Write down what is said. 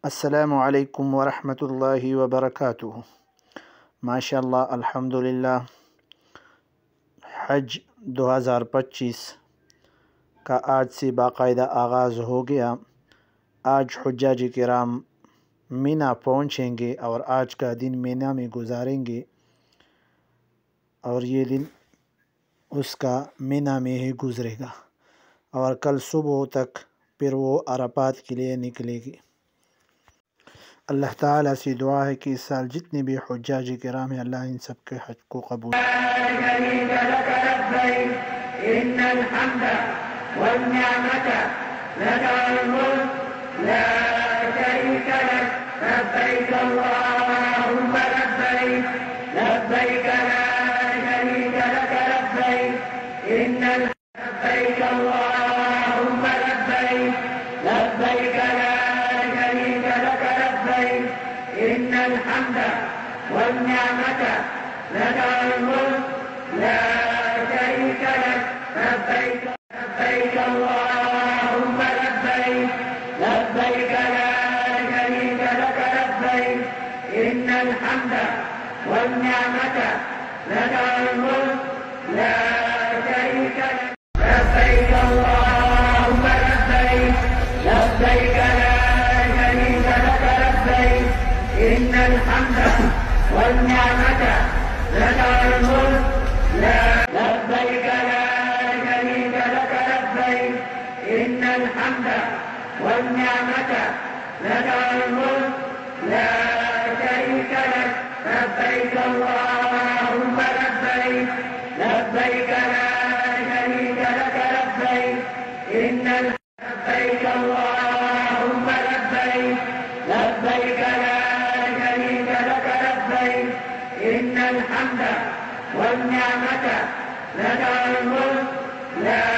अस्सलामु अलैकुम वरहमतुल्लाहि वबरकातुहू। माशाअल्लाह, अल्हम्दुलिल्लाह, हज 2025 का आज से बाकायदा आगाज़ हो गया। आज हुज्जाज किराम मीना पहुँचेंगे और आज का दिन मीना में गुजारेंगे और ये दिन उसका मीना में ही गुजरेगा और कल सुबह तक फिर वो अरफात के लिए निकलेगी। अल्लाह ताला से दुआ है कि इस साल जितने भी हुज्जाज किराम हैं, अल्लाह इन सब के हज को कबूल। إن الحمد والنعمة لك الملك لا شريك لك لبيك لبيك اللهم لبيك لبيك لا شريك لك لبيك إن الحمد والنعمة لك الملك لا شريك لك لبيك اللهم لبيك لبيك لا شريك لك لبيك إن الحمد والنعمة لك الملك لا لبيك لا شريك لك لبيك إن الحمد والنعمة لك الملك لا شريك لك لبيك اللهم لبيك لبيك لا شريك لك لبيك إن لبيك اللهم لبيك لبيك لا شريك لك لبيك إن الحمد والنعمة لك الملك لا